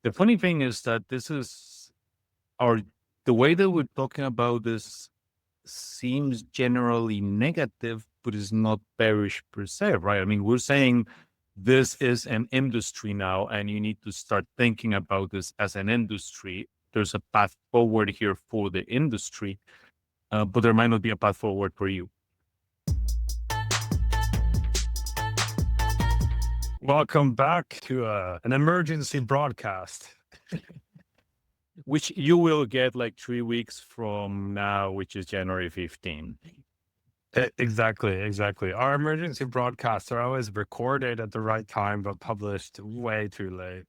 The funny thing is that this is our the way that we're talking about this seems generally negative, but is not bearish per se, right? I mean, we're saying this is an industry now, and you need to start thinking about this as an industry. There's a path forward here for the industry, but there might not be a path forward for you. Welcome back to an emergency broadcast. Which you will get like 3 weeks from now, which is January 15. Exactly. Our emergency broadcasts are always recorded at the right time, but published way too late.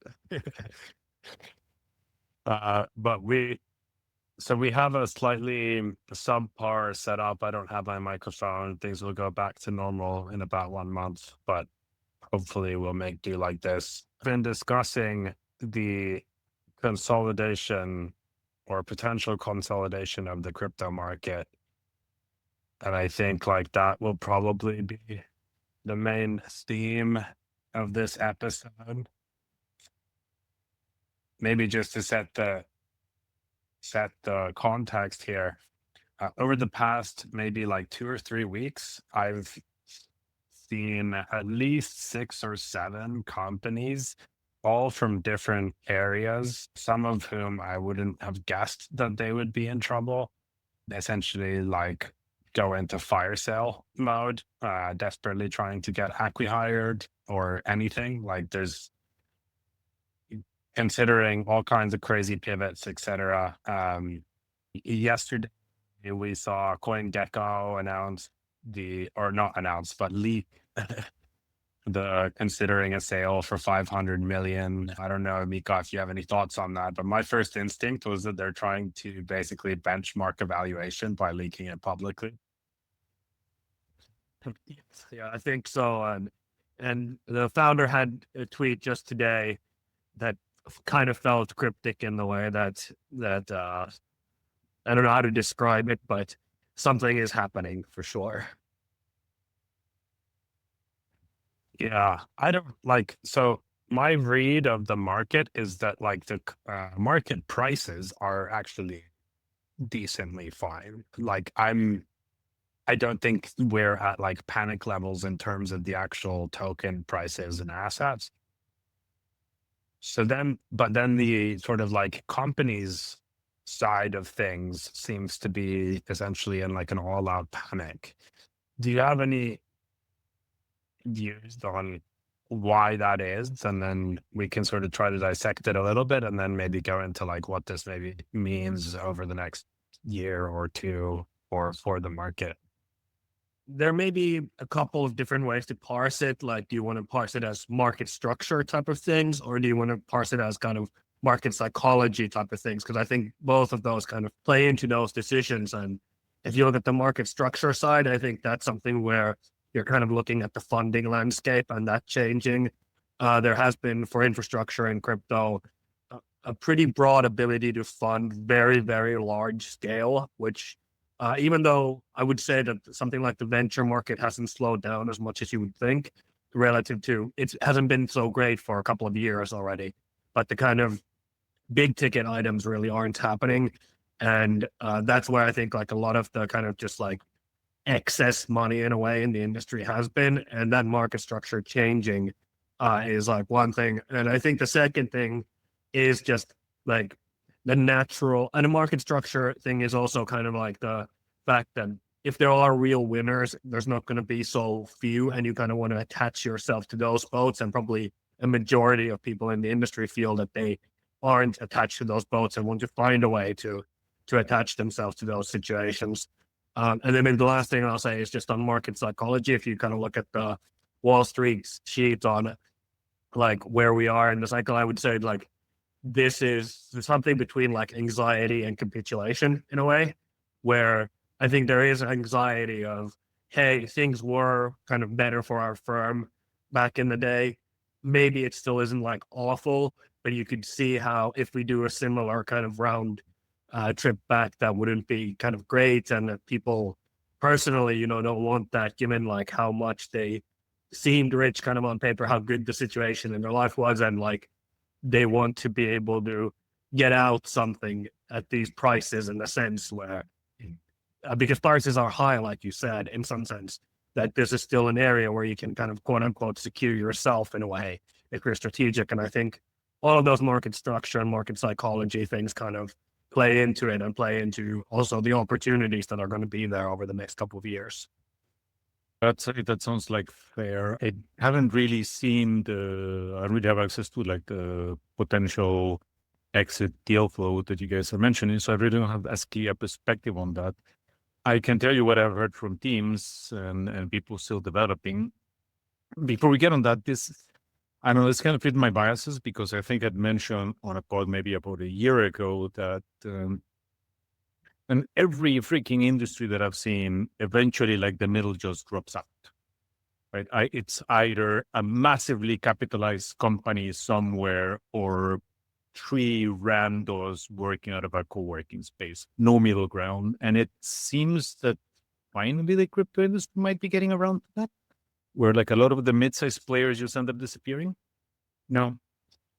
But we have a slightly subpar setup. I don't have my microphone. Things will go back to normal in about 1 month, but hopefully we'll make do like this. Been discussing the consolidation or potential consolidation of the crypto market. And I think like that will probably be the main theme of this episode. Maybe just to set the context here. Over the past maybe like 2 or 3 weeks, I've seen at least 6 or 7 companies, all from different areas, some of whom I wouldn't have guessed that they would be in trouble. Essentially, like go into fire sale mode, desperately trying to get acqui-hired or anything. Like there's considering all kinds of crazy pivots, etc. Yesterday, we saw CoinGecko announce leak the considering a sale for 500 million. I don't know, Mika, if you have any thoughts on that, but my first instinct was that they're trying to basically benchmark a valuation by leaking it publicly. Yeah, I think so. And the founder had a tweet just today that kind of felt cryptic in the way that I don't know how to describe it, but something is happening for sure. Yeah, I don't like, so my read of the market is that like the market prices are actually decently fine. Like I don't think we're at like panic levels in terms of the actual token prices and assets. But then the sort of like companies side of things seems to be essentially in like an all out panic. Do you have any views on why that is? And then we can sort of try to dissect it a little bit and then maybe go into like what this maybe means over the next year or two or for the market. There may be a couple of different ways to parse it. Like, do you want to parse it as market structure type of things, or do you want to parse it as kind of market psychology type of things? Because I think both of those kind of play into those decisions. And if you look at the market structure side, I think that's something where you're kind of looking at the funding landscape and that changing. There has been for infrastructure and crypto a pretty broad ability to fund very, very large scale, which even though I would say that something like the venture market hasn't slowed down as much as you would think relative to, it hasn't been so great for a couple of years already, but the kind of big ticket items really aren't happening. And that's where I think like a lot of the kind of just like excess money in a way in the industry has been, and that market structure changing is like one thing. And I think the second thing is just like the natural, and the market structure thing is also kind of like the fact that if there are real winners, there's not going to be so few, and you kind of want to attach yourself to those boats. And probably a majority of people in the industry feel that they aren't attached to those boats and want to find a way to attach themselves to those situations. And then maybe the last thing I'll say is just on market psychology. If you kind of look at the Wall Street sheet on like where we are in the cycle, I would say like this is something between like anxiety and capitulation in a way, where I think there is anxiety of, hey, things were kind of better for our firm back in the day. Maybe it still isn't like awful, but you could see how if we do a similar kind of round trip back, that wouldn't be kind of great. And that people personally, don't want that, given like how much they seemed rich kind of on paper, how good the situation in their life was. And like they want to be able to get out something at these prices, in the sense where, because prices are high, like you said, in some sense, that this is still an area where you can kind of quote unquote secure yourself in a way if you're strategic. And I think all of those market structure and market psychology things kind of play into it, and play into also the opportunities that are going to be there over the next couple of years. That sounds like fair. I haven't really seen I don't really have access to like the potential exit deal flow that you guys are mentioning, so I really don't have as clear a perspective on that. I can tell you what I've heard from teams and people still developing. Before we get on that, I know this kind of fit my biases, because I think I'd mentioned on a pod maybe about a year ago that in every freaking industry that I've seen, eventually like the middle just drops out, right? It's either a massively capitalized company somewhere or three randos working out of a co-working space, no middle ground. And it seems that finally the crypto industry might be getting around to that, where like a lot of the mid-sized players just end up disappearing. No.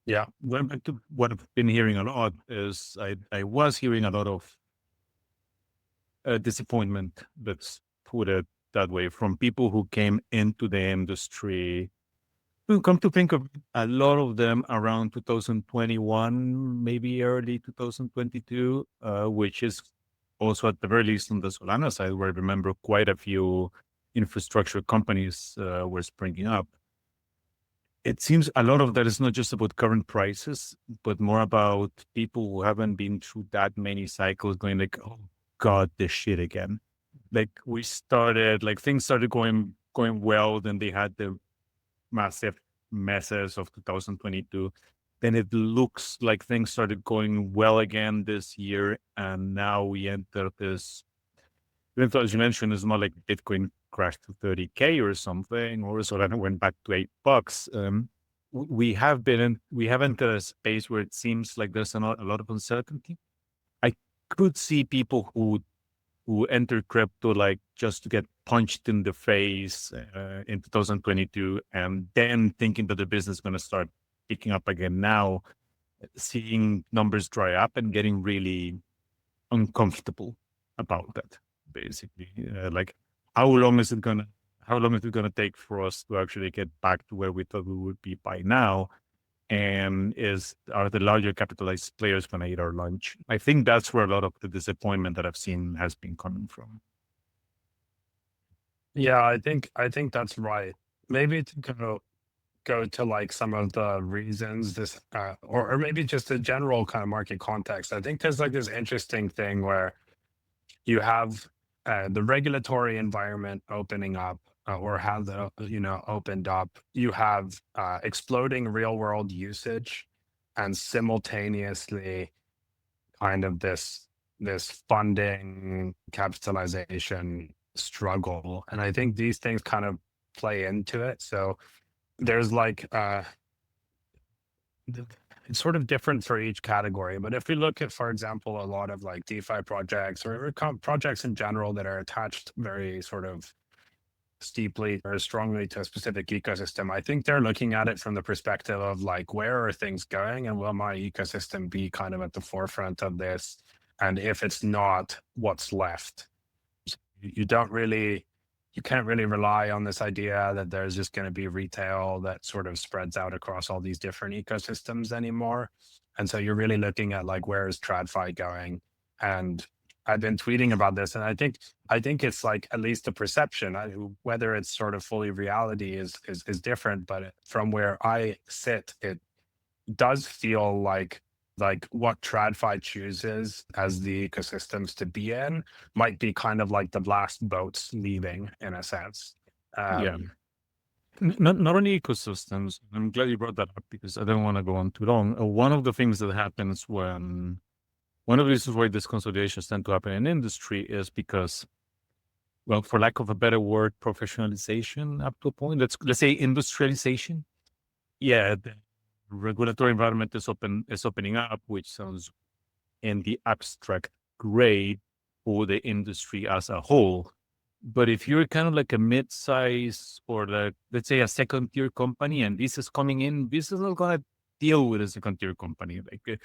Yeah. Going back to what I've been hearing a lot is I was hearing a lot of disappointment, let's put it that way, from people who came into the industry. Who come to think of a lot of them around 2021, maybe early 2022, which is also at the very least on the Solana side, where I remember quite a few infrastructure companies were springing up. It seems a lot of that is not just about current prices, but more about people who haven't been through that many cycles going like, oh God, this shit again. Like things started going well, then they had the massive messes of 2022. Then it looks like things started going well again this year, and now we enter this. Even though, as you mentioned, it's not like Bitcoin crashed to 30K or something, or Solana went back to $8. We have entered a space where it seems like there's a lot of uncertainty. I could see people who enter crypto like just to get punched in the face in 2022, and then thinking that the business is going to start picking up again now, seeing numbers dry up and getting really uncomfortable about that. Basically, like how long is it gonna take for us to actually get back to where we thought we would be by now? And are the larger capitalized players going to eat our lunch? I think that's where a lot of the disappointment that I've seen has been coming from. Yeah, I think that's right. Maybe to go to like some of the reasons this, or maybe just a general kind of market context. I think there's like this interesting thing where you have the regulatory environment opening up, or has opened up. You have exploding real world usage, and simultaneously kind of this funding capitalization struggle. And I think these things kind of play into it. So there's like it's sort of different for each category. But if we look at, for example, a lot of like DeFi projects or projects in general that are attached very sort of steeply or strongly to a specific ecosystem, I think they're looking at it from the perspective of like, where are things going, and will my ecosystem be kind of at the forefront of this? And if it's not, what's left? You can't really rely on this idea that there's just going to be retail that sort of spreads out across all these different ecosystems anymore. And so you're really looking at like, where is TradFi going? And I've been tweeting about this, and I think it's like at least a perception. Whether it's sort of fully reality is different, but from where I sit, it does feel like what TradFi chooses as the ecosystems to be in might be kind of like the last boats leaving, in a sense. Yeah. Not only ecosystems. I'm glad you brought that up, because I don't want to go on too long. One of the things that happens one of the reasons why this consolidations tend to happen in industry is because, well, for lack of a better word, professionalization up to a point. Let's say industrialization. Yeah, the regulatory environment is opening up, which sounds in the abstract great for the industry as a whole. But if you're kind of like a mid-size or let's say a second-tier company, and this is coming in, this is not going to deal with a second-tier company. Like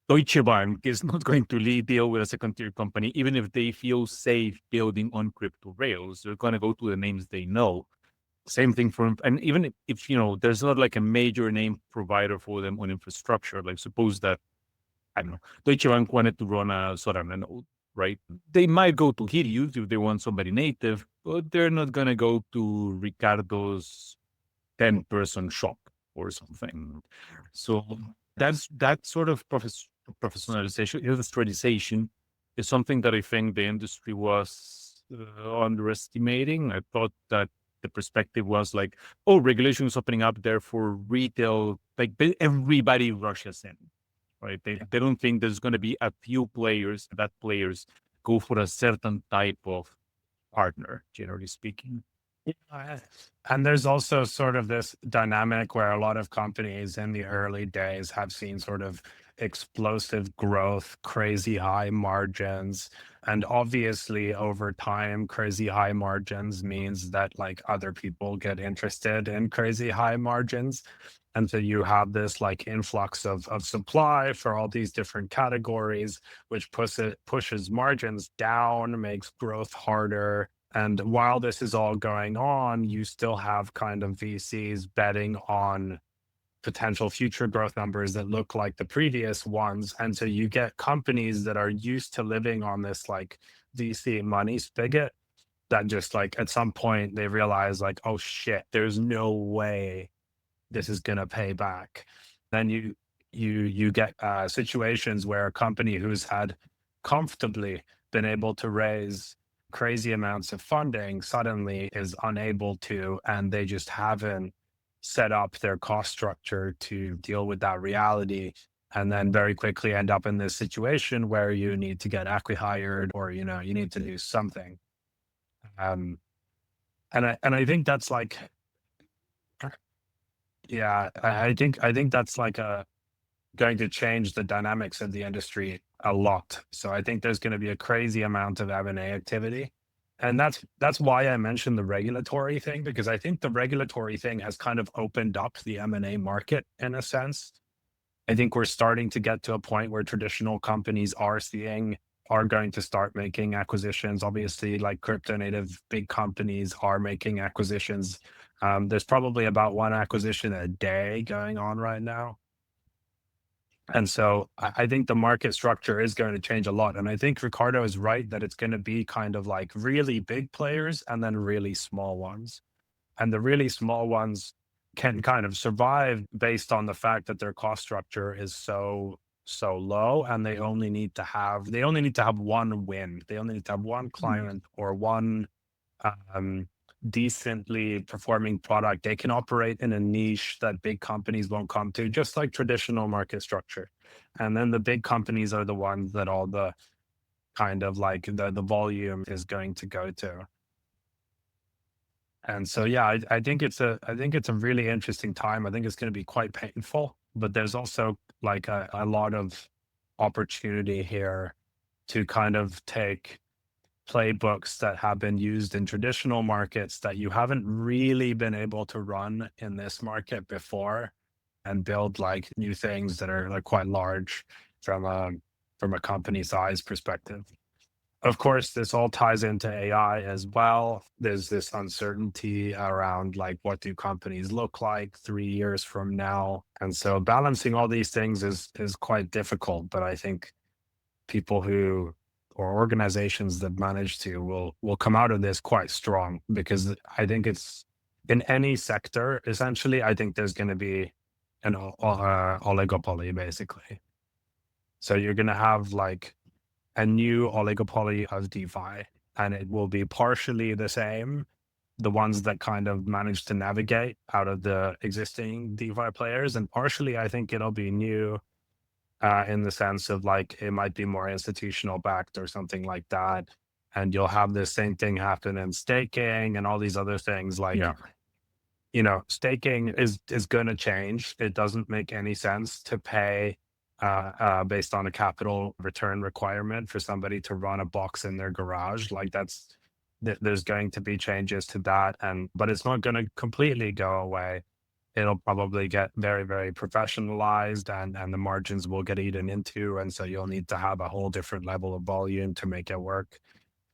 Deutsche Bank is not going to deal with a second-tier company, even if they feel safe building on crypto rails. They're going to go to the names they know. Same thing for, and even if, there's not like a major name provider for them on infrastructure, like suppose that, I don't know, Deutsche Bank wanted to run a Solana node, right? They might go to Helios if they want somebody native, but they're not going to go to Ricardo's 10-person shop or something. So that sort of professionalization, industrialization is something that I think the industry was underestimating. I thought that the perspective was like, oh, regulation is opening up, therefore retail, like everybody rushes in, right? They don't think there's going to be a few players, that players go for a certain type of partner, generally speaking. Yeah. And there's also sort of this dynamic where a lot of companies in the early days have seen sort of explosive growth, crazy high margins. And obviously, over time, crazy high margins means that like other people get interested in crazy high margins. And so you have this like influx of supply for all these different categories, which pushes margins down, makes growth harder. And while this is all going on, you still have kind of VCs betting on potential future growth numbers that look like the previous ones. And so you get companies that are used to living on this like VC money spigot that just like at some point they realize like, oh shit, there's no way this is going to pay back. Then you get situations where a company who's had comfortably been able to raise crazy amounts of funding suddenly is unable to, and they just haven't set up their cost structure to deal with that reality, and then very quickly end up in this situation where you need to get acqui-hired or you need to do something. And I think that's like, yeah, I think that's like going to change the dynamics of the industry a lot. So I think there's going to be a crazy amount of M&A activity. And that's why I mentioned the regulatory thing, because I think the regulatory thing has kind of opened up the M&A market in a sense. I think we're starting to get to a point where traditional companies are going to start making acquisitions. Obviously, like crypto native big companies are making acquisitions. There's probably about one acquisition a day going on right now. And so I think the market structure is going to change a lot. And I think Ricardo is right that it's going to be kind of like really big players and then really small ones. And the really small ones can kind of survive based on the fact that their cost structure is so low, and they only need to have one win. They only need to have one client or one decently performing product. They can operate in a niche that big companies won't come to, just like traditional market structure. And then the big companies are the ones that all the kind of like the volume is going to go to. And so, yeah, I think it's a really interesting time. I think it's going to be quite painful, but there's also like a lot of opportunity here to kind of take playbooks that have been used in traditional markets that you haven't really been able to run in this market before, and build like new things that are like quite large from a company size perspective. Of course, this all ties into AI as well. There's this uncertainty around like what do companies look like 3 years from now, and so balancing all these things is quite difficult. But I think people who or organizations that manage to will come out of this quite strong, because I think it's in any sector essentially. I think there's going to be an oligopoly basically. So you're going to have like a new oligopoly of DeFi, and it will be partially the same, the ones that kind of manage to navigate out of the existing DeFi players, and partially I think it'll be new in the sense of like it might be more institutional backed or something like that. And you'll have the same thing happen in staking and all these other things. Like, staking is going to change. It doesn't make any sense to pay based on a capital return requirement for somebody to run a box in their garage. Like there's going to be changes to that, but it's not going to completely go away. it'll probably get very, very professionalized, and the margins will get eaten into. And so you'll need to have a whole different level of volume to make it work.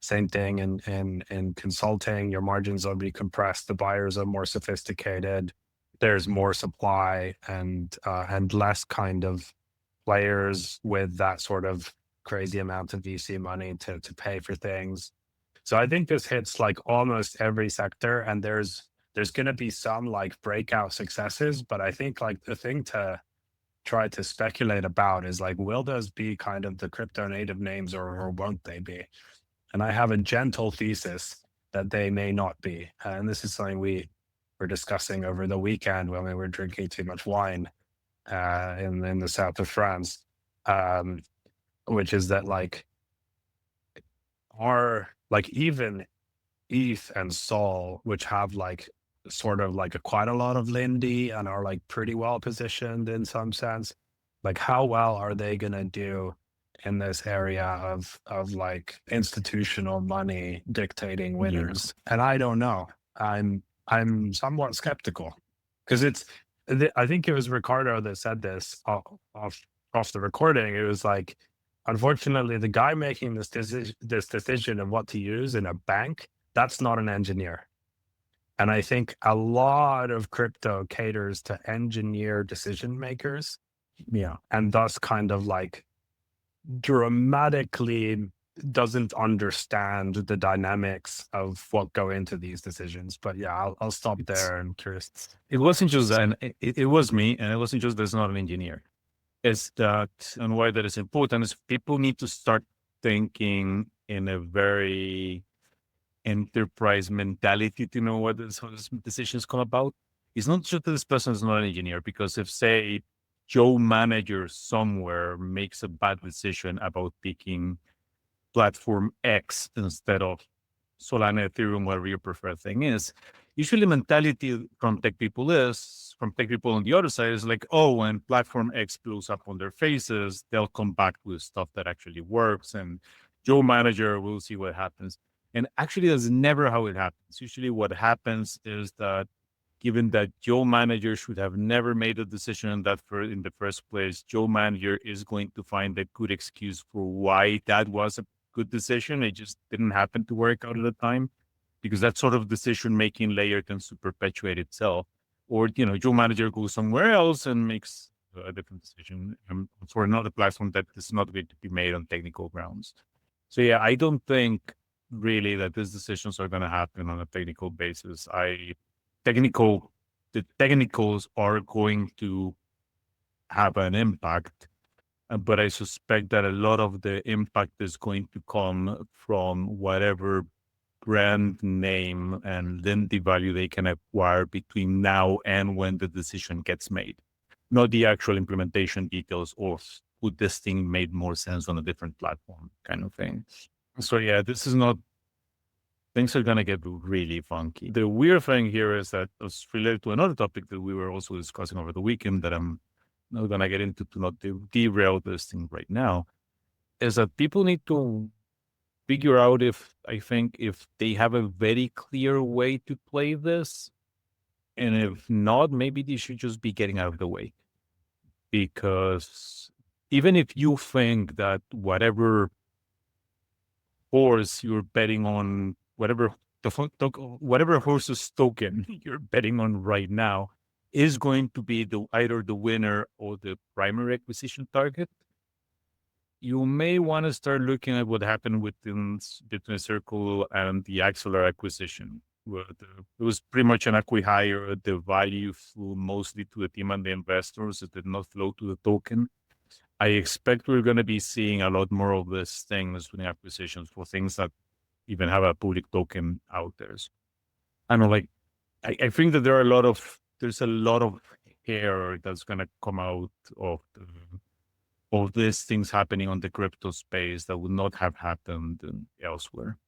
Same thing in consulting, your margins will be compressed. The buyers are more sophisticated. There's more supply and less kind of players with that sort of crazy amount of VC money to pay for things. So I think this hits like almost every sector, and there's going to be some like breakout successes, but I think like the thing to try to speculate about is like, will those be kind of the crypto native names, or won't they be? And I have a gentle thesis that they may not be. And this is something we were discussing over the weekend when we were drinking too much wine in the south of France, which is that like even ETH and Sol, which have like sort of like quite a lot of Lindy and are like pretty well positioned in some sense, like how well are they going to do in this area of like institutional money dictating winners? And I don't know. I'm somewhat skeptical, because I think it was Ricardo that said this off the recording. It was like, unfortunately, the guy making this decision of what to use in a bank, that's not an engineer. And I think a lot of crypto caters to engineer decision makers. Yeah. And thus kind of like dramatically doesn't understand the dynamics of what go into these decisions. But yeah, I'll stop there. I'm curious. It wasn't just that, and it was me, and it wasn't just that's not an engineer. It's that, and why that is important is people need to start thinking in a very enterprise mentality to know what how these decisions come about. It's not just that this person is not an engineer, because if, say, Joe manager somewhere makes a bad decision about picking platform X instead of Solana, Ethereum, whatever your preferred thing is, usually mentality from tech people on the other side is like, oh, when platform X blows up on their faces, they'll come back with stuff that actually works, and Joe manager will see what happens. And actually, that's never how it happens. Usually what happens is that, given that Joe manager should have never made a decision in the first place, Joe manager is going to find a good excuse for why that was a good decision. It just didn't happen to work out at the time, because that sort of decision-making layer tends to perpetuate itself. Or, Joe manager goes somewhere else and makes a different decision for another platform that is not going to be made on technical grounds. So yeah, I don't think really that these decisions are going to happen on a technical basis. The technicals are going to have an impact, but I suspect that a lot of the impact is going to come from whatever brand name and Lindy value they can acquire between now and when the decision gets made, not the actual implementation details of would this thing made more sense on a different platform kind of thing. So yeah, things are going to get really funky. The weird thing here is that it's related to another topic that we were also discussing over the weekend that I'm not going to get into to not derail this thing right now, is that people need to figure out if they have a very clear way to play this. And if not, maybe they should just be getting out of the way. Because even if you think that whatever horse you're betting on, whatever horse's token you're betting on right now is going to be either the winner or the primary acquisition target, you may want to start looking at what happened between Circle and the Axelar acquisition. Where it was pretty much an acqui-hire. The value flew mostly to the team and the investors. It did not flow to the token. I expect we're going to be seeing a lot more of these things with acquisitions for things that even have a public token out there. So, I don't know, like, I think that there's a lot of hair that's going to come out of these things happening on the crypto space that would not have happened elsewhere.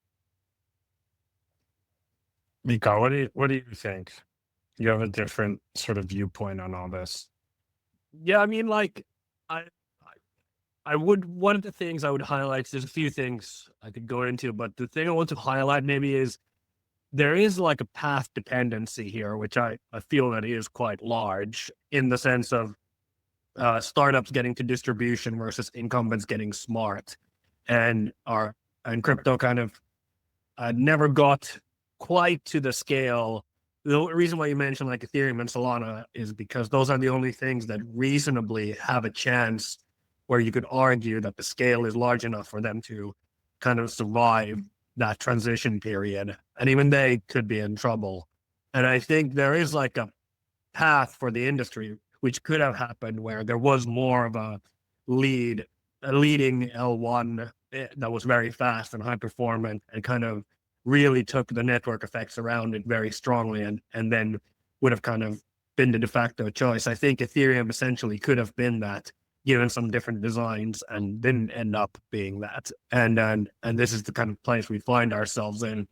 Mika, what do you think? You have a different sort of viewpoint on all this. Yeah, I mean, like, one of the things I would highlight, there's a few things I could go into, but the thing I want to highlight maybe is there is like a path dependency here, which I feel that is quite large in the sense of startups getting to distribution versus incumbents getting smart, and crypto kind of never got quite to the scale. The reason why you mentioned like Ethereum and Solana is because those are the only things that reasonably have a chance where you could argue that the scale is large enough for them to kind of survive that transition period. And even they could be in trouble. And I think there is like a path for the industry, which could have happened where there was more of a leading L1 that was very fast and high performant and kind of really took the network effects around it very strongly and then would have kind of been the de facto choice. I think Ethereum essentially could have been that, given some different designs, and didn't end up being that. And this is the kind of place we find ourselves in.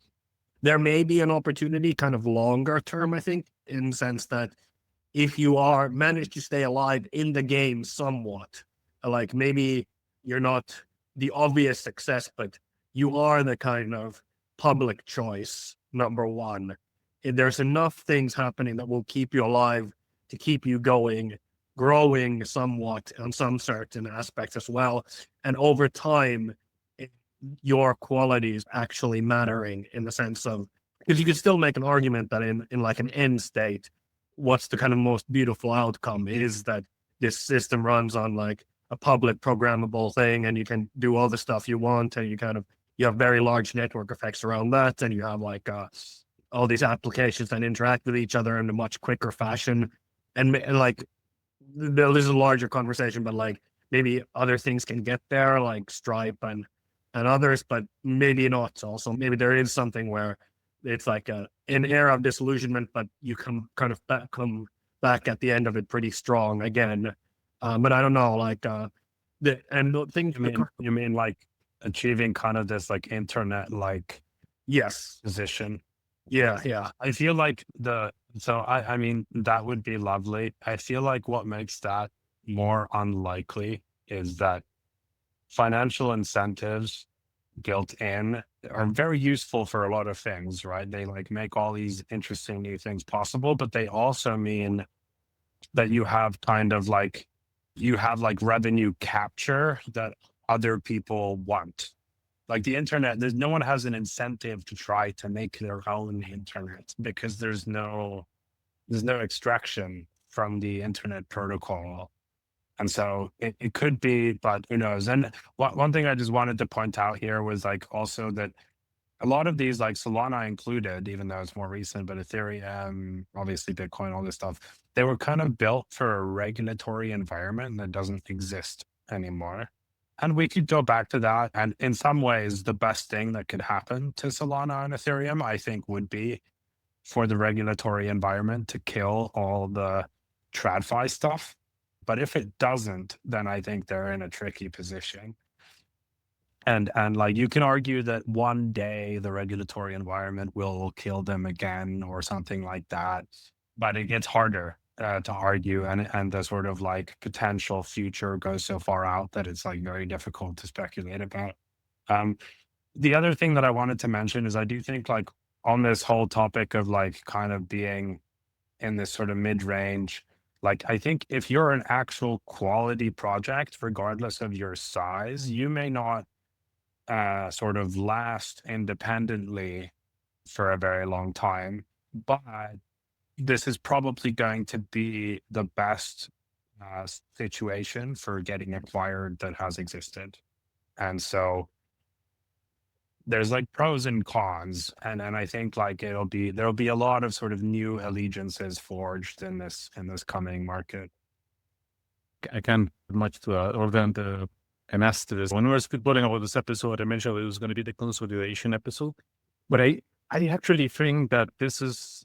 There may be an opportunity kind of longer term, I think, in the sense that if you are managed to stay alive in the game somewhat, like maybe you're not the obvious success, but you are the kind of public choice, number one. There's enough things happening that will keep you alive to keep you going, growing somewhat on some certain aspects as well. And over time, your qualities actually mattering in the sense of, because you could still make an argument that in like an end state, what's the kind of most beautiful outcome is that this system runs on like a public programmable thing, and you can do all the stuff you want, and you have very large network effects around that, and you have like all these applications that interact with each other in a much quicker fashion. And like, this is a larger conversation, but like maybe other things can get there, like Stripe and others, but maybe not. Also, maybe there is something where it's like an era of disillusionment, but you come back at the end of it pretty strong again. But I don't know, like the thing. You mean like achieving kind of this like internet like Yes. position? Yeah. I feel like I mean, that would be lovely. I feel like what makes that more unlikely is that financial incentives built in are very useful for a lot of things, right? They like make all these interesting new things possible, but they also mean that you have revenue capture that other people want. Like the internet, no one has an incentive to try to make their own internet because there's no extraction from the internet protocol. And so it could be, but who knows? And one thing I just wanted to point out here was like also that a lot of these, like Solana included, even though it's more recent, but Ethereum, obviously Bitcoin, all this stuff, they were kind of built for a regulatory environment that doesn't exist anymore. And we could go back to that. And in some ways, the best thing that could happen to Solana and Ethereum, I think, would be for the regulatory environment to kill all the TradFi stuff. But if it doesn't, then I think they're in a tricky position. And like you can argue that one day the regulatory environment will kill them again or something like that, but it gets harder to argue, and the sort of like potential future goes so far out that it's like very difficult to speculate about. The other thing that I wanted to mention is I do think like on this whole topic of like kind of being in this sort of mid-range, like I think if you're an actual quality project, regardless of your size, you may not sort of last independently for a very long time, but this is probably going to be the best situation for getting acquired that has existed. And so there's like pros and cons, and I think like there'll be a lot of sort of new allegiances forged in this coming market. I can't add much to other than an asterisk. When we were spitballing about this episode, I mentioned it was going to be the consolidation episode, but I actually think that this is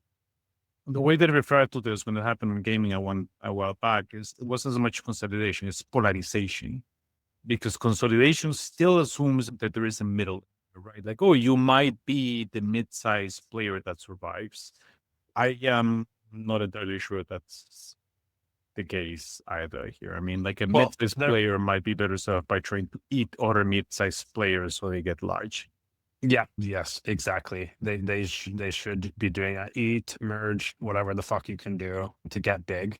the way that I referred to this when it happened in gaming a while back. Is it wasn't as much consolidation; it's polarization, because consolidation still assumes that there is a middle, right? Like, oh, you might be the mid-sized player that survives. I am not entirely sure that's the case either here. I mean, like a Well, mid-sized player might be better served by trying to eat other mid-sized players so they get large. Yeah. Yes. Exactly. They should be doing that. Eat, merge, whatever the fuck you can do to get big.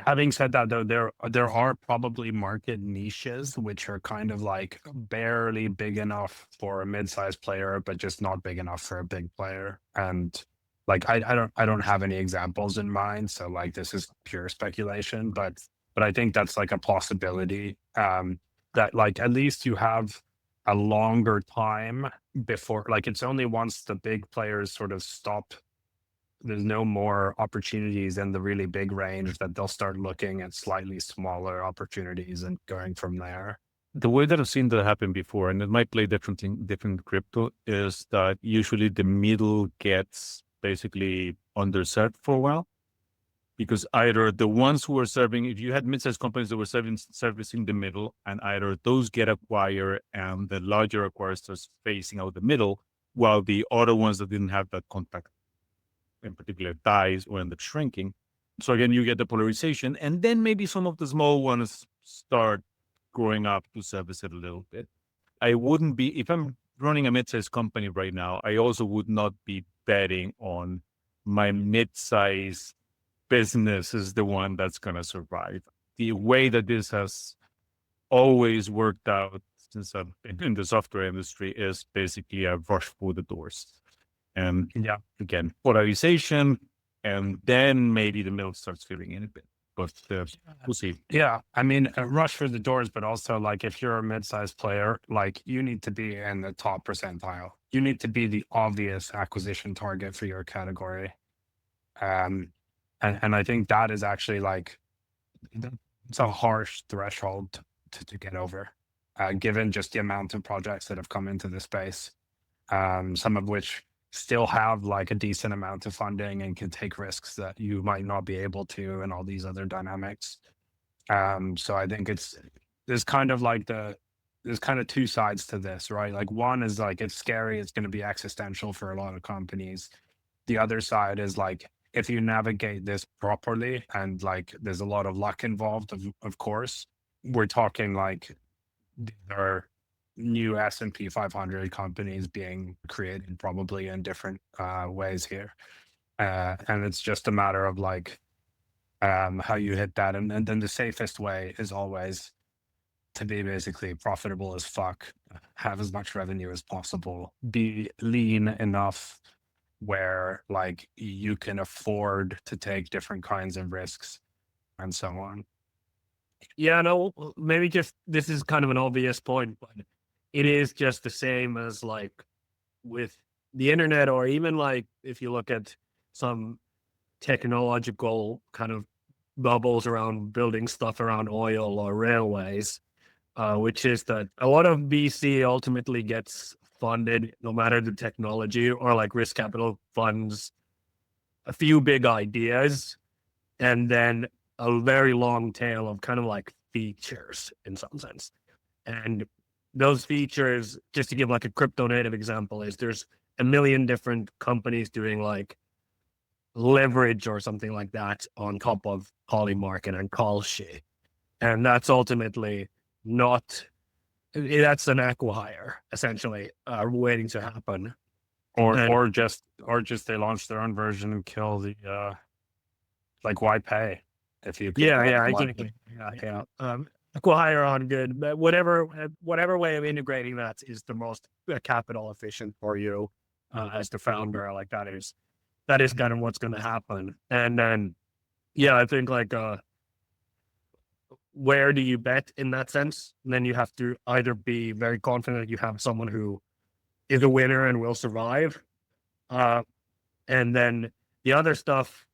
Having said that, though, there are probably market niches which are kind of like barely big enough for a mid-sized player, but just not big enough for a big player. And like I don't have any examples in mind, so like this is pure speculation, but I think that's like a possibility. That like at least you have a longer time before, like it's only once the big players sort of stop, there's no more opportunities in the really big range, that they'll start looking at slightly smaller opportunities and going from there. The way that I've seen that happen before, and it might play different in different crypto, is that usually the middle gets basically underserved for a while, because either the ones who are serving, if you had mid-sized companies that were servicing the middle, and either those get acquired and the larger acquirers starts phasing out the middle, while the other ones that didn't have that contact in particular dies or end up shrinking. So again, you get the polarization, and then maybe some of the small ones start growing up to service it a little bit. I wouldn't be, if I'm running a mid-sized company right now, I also would not be betting on my mid-sized business is the one that's going to survive. The way that this has always worked out since I've been in the software industry is basically a rush for the doors. And Yeah. again, polarization, and then maybe the middle starts filling in a bit. But we'll see. Yeah. I mean, a rush for the doors, but also like if you're a mid-sized player, like you need to be in the top percentile. You need to be the obvious acquisition target for your category. And I think that is actually like, it's a harsh threshold to get over, given just the amount of projects that have come into the space, some of which still have like a decent amount of funding and can take risks that you might not be able to, and all these other dynamics. So I think there's kind of like there's kind of two sides to this, right? Like one is like, it's scary, it's going to be existential for a lot of companies. The other side is like, if you navigate this properly, and like there's a lot of luck involved, of course, we're talking like there are new S&P 500 companies being created probably in different ways here. And it's just a matter of like how you hit that. And then the safest way is always to be basically profitable as fuck, have as much revenue as possible, be lean enough where like you can afford to take different kinds of risks and so on. Yeah, no, maybe just this is kind of an obvious point, but it is just the same as like with the internet, or even like if you look at some technological kind of bubbles around building stuff around oil or railways, which is that a lot of VC ultimately gets funded no matter the technology, or like risk capital funds a few big ideas and then a very long tail of kind of like features in some sense. And those features, just to give like a crypto native example, is there's a million different companies doing like leverage or something like that on top of Polymarket and Kalshi. And that's ultimately not, that's an acquihire essentially waiting to happen. Or just they launch their own version and kill the like, why pay if you can exactly. Acquire on good, but whatever way of integrating that is the most capital efficient for you as the founder. Like that is kind of what's going to happen. And then I think like where do you bet in that sense? And then you have to either be very confident that you have someone who is a winner and will survive, and then the other stuff,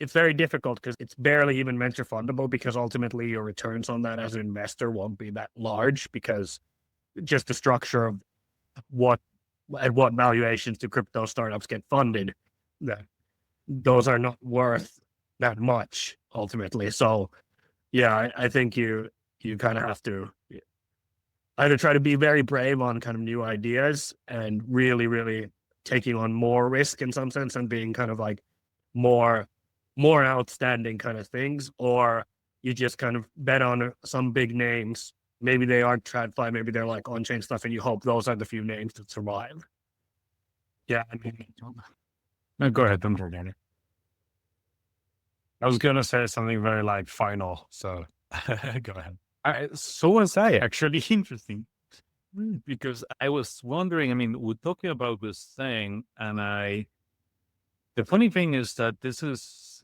it's very difficult because it's barely even venture fundable, because ultimately your returns on that as an investor won't be that large, because just the structure of what valuations do crypto startups get funded, that those are not worth that much ultimately. So I think you kind of have to either try to be very brave on kind of new ideas and really, really taking on more risk in some sense and being kind of like more outstanding kind of things, or you just kind of bet on some big names. Maybe they aren't TradFi, maybe they're like on-chain stuff, and you hope those are the few names that survive. Yeah, I mean, No, go ahead. Don't worry, Danny. I was gonna say something very like final, so go ahead. So was I actually. Interesting. Because I was wondering, I mean, we're talking about this thing, and the funny thing is that this is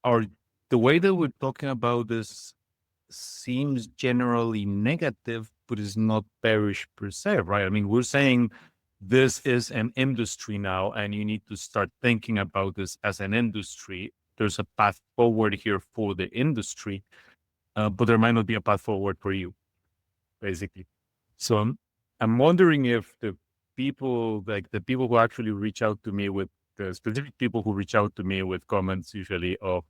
the way that we're talking about this seems generally negative, but is not bearish per se, right? I mean, we're saying this is an industry now, and you need to start thinking about this as an industry. There's a path forward here for the industry, but there might not be a path forward for you, basically. So I'm wondering if the people who actually reach out to me with the specific people who reach out to me with comments usually of,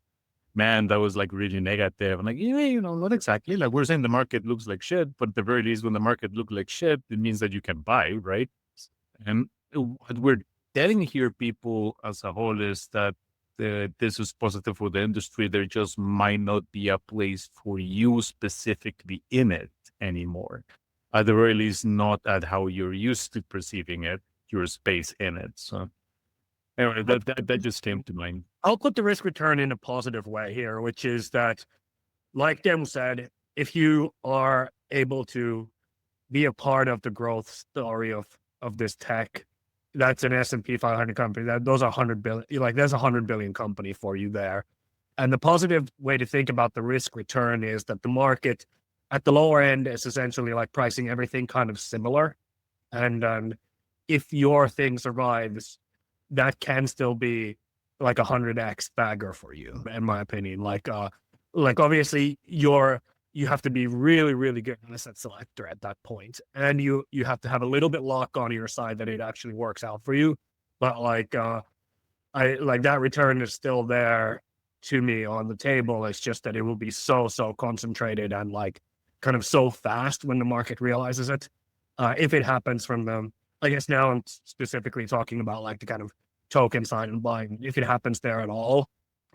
man, that was like really negative. I'm like, yeah, not exactly. Like we're saying the market looks like shit, but at the very least, when the market looks like shit, it means that you can buy, right? And what we're telling here people as a whole is that this is positive for the industry. There just might not be a place for you specifically in it anymore. At the very least, not at how you're used to perceiving it, your space in it. So anyway, that just came to mind. I'll put the risk return in a positive way here, which is that, like Dem said, if you are able to be a part of the growth story of this tech, that's an S&P 500 company. Those are 100 billion. Like there's a 100 billion company for you there. And the positive way to think about the risk return is that the market at the lower end is essentially like pricing everything kind of similar. And if your thing survives, that can still be like 100x bagger for you, in my opinion. Like obviously you have to be really, really good on a set selector at that point. And you have to have a little bit luck on your side that it actually works out for you. But I like that return is still there to me on the table. It's just that it will be so concentrated and like kind of so fast when the market realizes it. If it happens from them, I guess now I'm specifically talking about like the kind of token side and buying, if it happens there at all.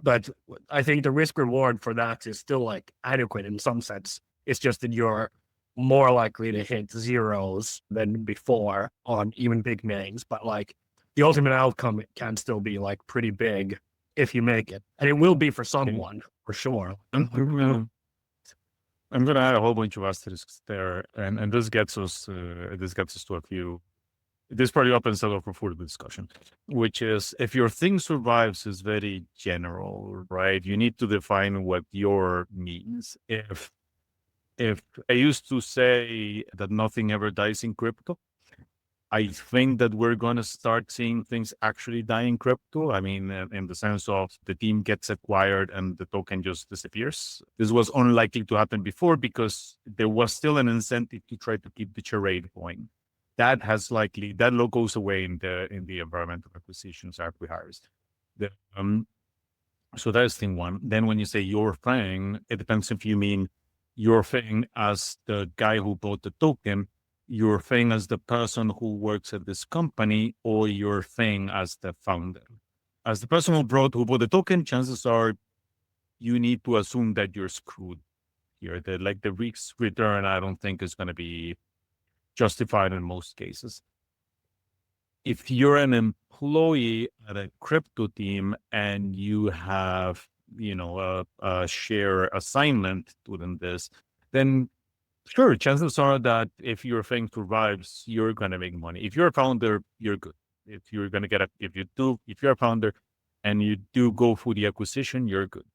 But I think the risk reward for that is still like adequate in some sense. It's just that you're more likely to hit zeros than before on even big names. But like the ultimate outcome can still be like pretty big if you make it. And it will be for someone for sure. I'm going to add a whole bunch of asterisks there, and this gets us to a few. This probably opens it up for further discussion, which is if your thing survives is very general, right? You need to define what your means. If I used to say that nothing ever dies in crypto, I think that we're going to start seeing things actually die in crypto. I mean, in the sense of the team gets acquired and the token just disappears. This was unlikely to happen before because there was still an incentive to try to keep the charade going. That law goes away in the environmental acquisitions acquihires. So that's thing one. Then when you say your thing, it depends if you mean your thing as the guy who bought the token, your thing as the person who works at this company, or your thing as the founder. As the person who bought the token, chances are you need to assume that you're screwed here. The risk return, I don't think is going to be justified in most cases. If you're an employee at a crypto team and you have, a share assignment within this, then sure, chances are that if your thing survives, you're going to make money. If you're a founder, you're good. If you're going to if you're a founder and you do go for the acquisition, you're good.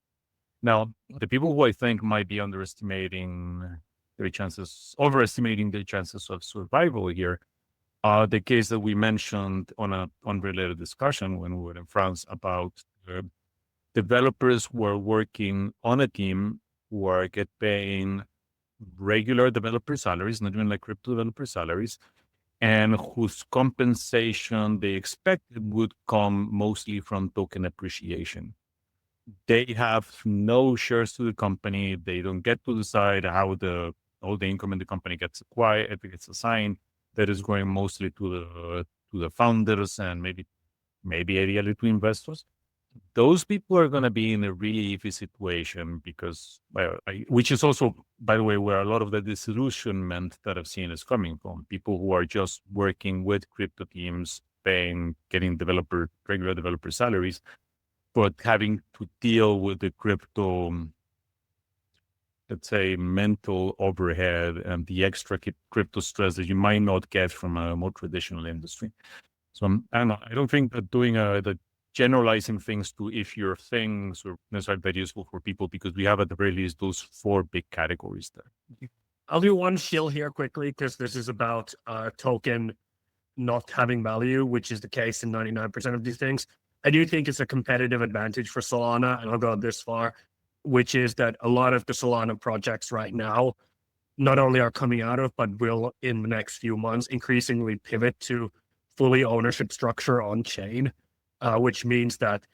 Now, the people who I think might be overestimating their chances of survival here are the case that we mentioned on an unrelated discussion when we were in France about developers who are working on a team who are paying regular developer salaries, not even like crypto developer salaries, and whose compensation they expected would come mostly from token appreciation. They have no shares to the company. They don't get to decide how all the income in the company gets acquired, if it gets assigned. That is going mostly to the founders and maybe ideally to investors. Those people are going to be in a really iffy situation because, which is also, by the way, where a lot of the disillusionment that I've seen is coming from. People who are just working with crypto teams paying, getting regular developer salaries, but having to deal with the crypto, let's say, mental overhead and the extra crypto stress that you might not get from a more traditional industry. So I don't think that doing the generalizing things to if your things are necessarily very useful for people, because we have at the very least those 4 big categories there. I'll do one shill here quickly because this is about token not having value, which is the case in 99% of these things. I do think it's a competitive advantage for Solana, and I'll go this far, which is that a lot of the Solana projects right now not only are coming out of, but will in the next few months increasingly pivot to fully ownership structure on chain, which means that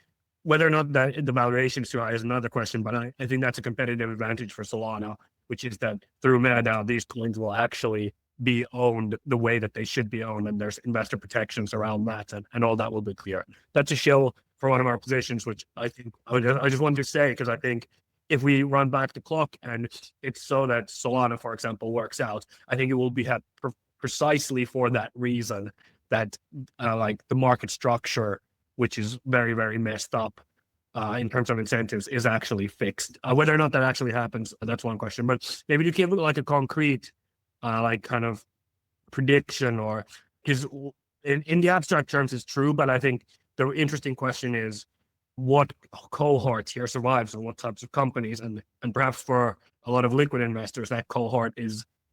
whether or not that the valuation is too high is another question, but I think that's a competitive advantage for Solana, which is that through MetaDAO, these coins will actually be owned the way that they should be owned, and there's investor protections around that, and all that will be clear. That's a shill for one of our positions, which I think I just wanted to say, because I think if we run back the clock and it's so that Solana, for example, works out, I think it will be precisely for that reason that like the market structure, which is very, very messed up in terms of incentives, is actually fixed. Whether or not that actually happens, that's one question. But maybe you give like a concrete like kind of prediction, or because in the abstract terms it's true, but I think the interesting question is what cohort here survives and what types of companies, and perhaps for a lot of liquid investors that cohort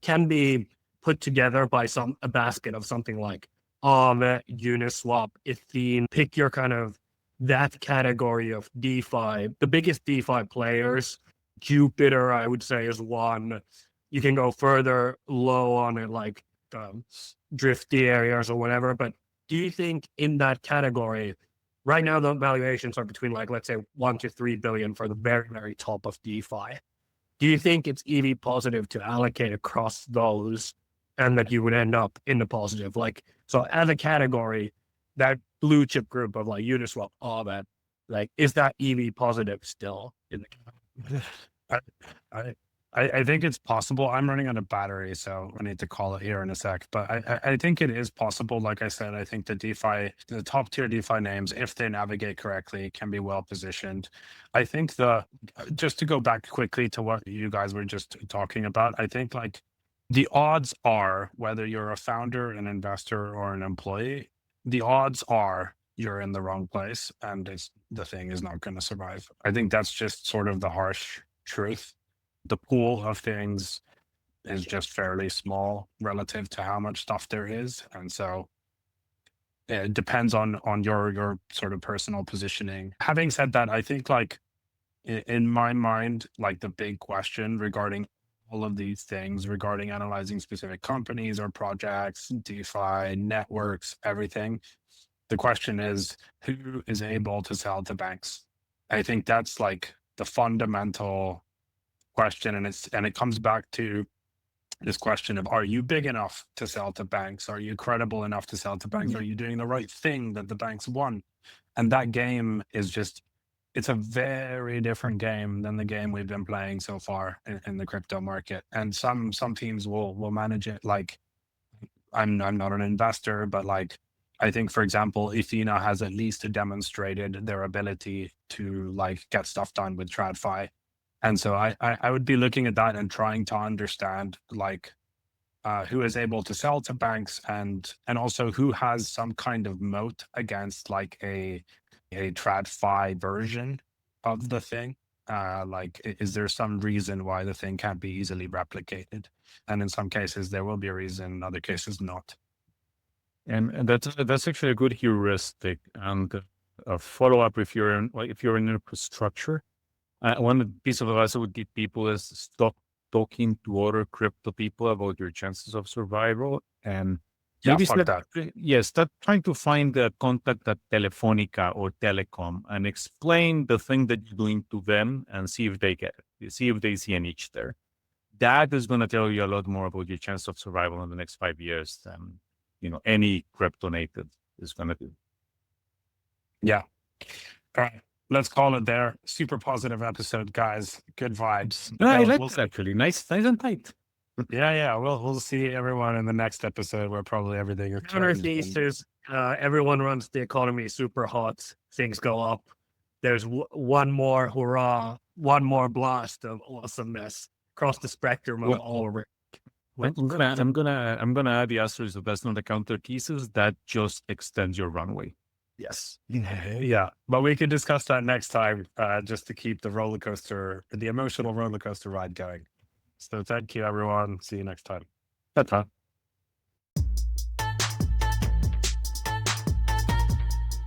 can be put together by a basket of something like Uniswap, Ethereum. Pick your kind of that category of DeFi, the biggest DeFi players. Jupiter, I would say, is one. You can go further low on it, like drifty areas or whatever. But do you think in that category, right now the valuations are between like, let's say 1 to 3 billion for the very, very top of DeFi. Do you think it's EV positive to allocate across those and that you would end up in the positive? Like, so as a category, that blue chip group of like Uniswap, all that, like, is that EV positive still in the I think it's possible. I'm running on a battery, so I need to call it here in a sec. But I think it is possible. Like I said, I think the top tier DeFi names, if they navigate correctly, can be well positioned. I think just to go back quickly to what you guys were just talking about, I think like the odds are, whether you're a founder, an investor, or an employee, the odds are you're in the wrong place and the thing is not going to survive. I think that's just sort of the harsh truth. The pool of things is just fairly small relative to how much stuff there is. And so it depends on your sort of personal positioning. Having said that, I think like in my mind, like the big question regarding all of these things, regarding analyzing specific companies or projects, DeFi, networks, everything, the question is who is able to sell to banks? I think that's like the fundamental question, and it comes back to this question of, are you big enough to sell to banks? Are you credible enough to sell to banks? Are you doing the right thing that the banks want? And that game is just, it's a very different game than the game we've been playing so far in the crypto market. And some teams will manage it. Like I'm not an investor, but like I think, for example, Ethena has at least demonstrated their ability to like get stuff done with TradFi. And so I would be looking at that and trying to understand like who is able to sell to banks, and also who has some kind of moat against like a TradFi version of the thing. Like, is there some reason why the thing can't be easily replicated? And in some cases there will be a reason, in other cases not. And that's actually a good heuristic and a follow up if you're in infrastructure. One piece of advice I would give people is stop talking to other crypto people about your chances of survival, and maybe start trying to find a contact at Telefonica or Telecom and explain the thing that you're doing to them and see if they get it, see if they see an itch there. That is going to tell you a lot more about your chance of survival in the next 5 years than any crypto native is going to do. Yeah. All right. Let's call it there. Super positive episode, guys. Good vibes. I like that actually. Nice and tight. Yeah. We'll see everyone in the next episode where probably everything is Counter changed. thesis, everyone runs the economy super hot, things go up. There's one more hurrah, one more blast of awesomeness across the spectrum of Well, all over. I'm gonna add the asterisk that that's not a counter thesis. That just extends your runway. Yes. Yeah, but we can discuss that next time, just to keep the emotional roller coaster ride going. So thank you, everyone. See you next time. Ta-ta.